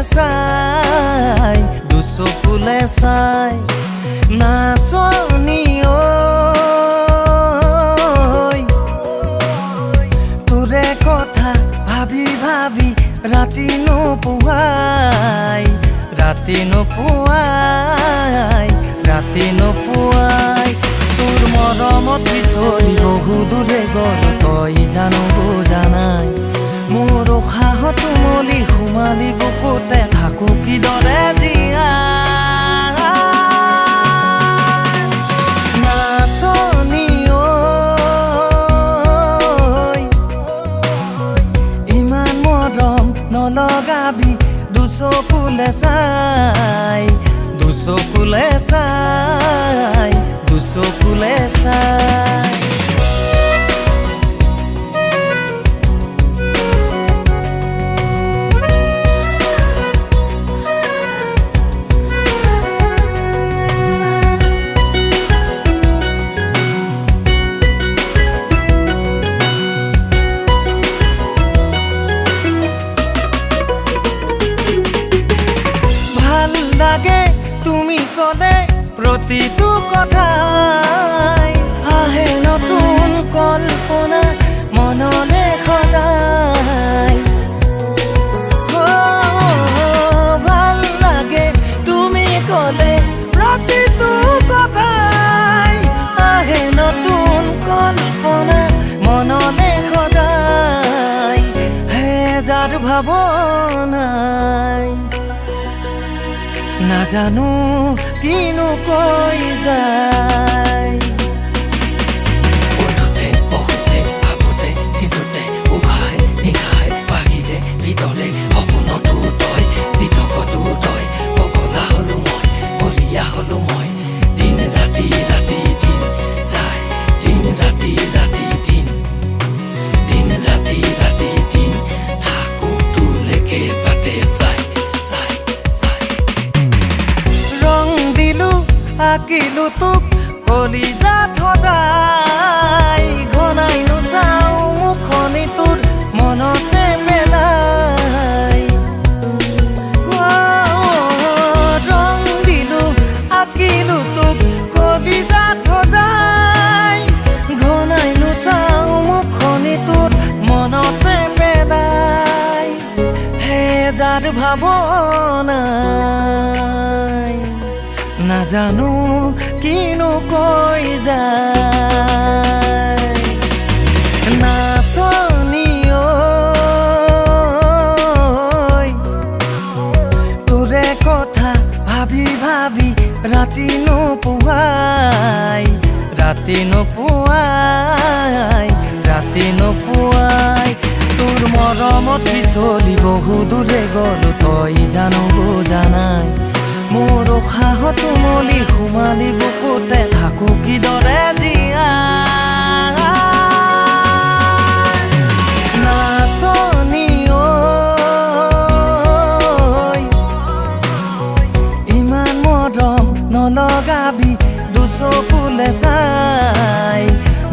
চাই দুচকুলে চাই নাচনি ঐ তোৰে কথা ভাবি ভাবি ৰাতি নোপোৱাই তোৰ মৰমত বিচৰি বহু দূৰে গ'ল তই জানো জানাই মোৰ উশাহত মলি সোমালি বুকুতে থাকো কিদৰে জীয়াই নাচনি ঐ ইমান মৰম নলগাবি দুচকুলে চাই ভাল লাগে তুমি কলে প্ৰতিটো কথাই আহে নতুন কল্পনা মনলে সদায় ভাল লাগে তুমি কলে প্ৰতিটো কথাই আহে নতুন কল্পনা মনলে সদায় হেজাৰ ভাৱনাই নাজানো কিনো কৈ যায় উঠোতে বহোতে ভাবোতে চিন্তুতে উঘাই নিঘাই ভাগিলে ভিতৰে সপোনতো তই দিঠকতো তই পগলা হলো মই বলিয়া হলো মই দিন ৰাতি দিন যায় দিন ৰাতি দিন থাকো তোলৈকে বাটে চাই আঁকিলো তোক কলিজাত সজাই ঘনাই নোচাও মুখনি তোৰ মনতে পেলাই ৰং দিলো আঁকিলো তোক কলিজাত সজাই ঘনাই নোচাও মুখনি তোৰ মনতে পেলাই হেজাৰ ভাৱনাই নাজানো কিনো কৈ যায় নাচনি ঐ তোৰে কথা ভাবি ভাবি ৰাতি নোপোৱাই তোৰ মৰমত বিচলি বহু দূৰে গ'ল তই জানো জানাই মোৰ উশাহত মলি সোমালি বুকুতে থাকো কিদৰে জীয়াই নাচনি ঐ ইমান মৰম নলগাবি দুচকুলে চাই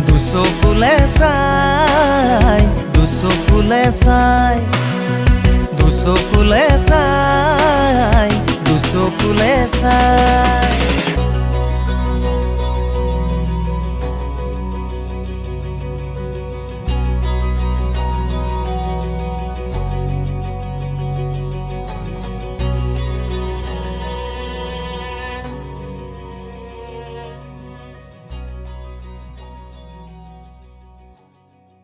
দুচকুলে চাই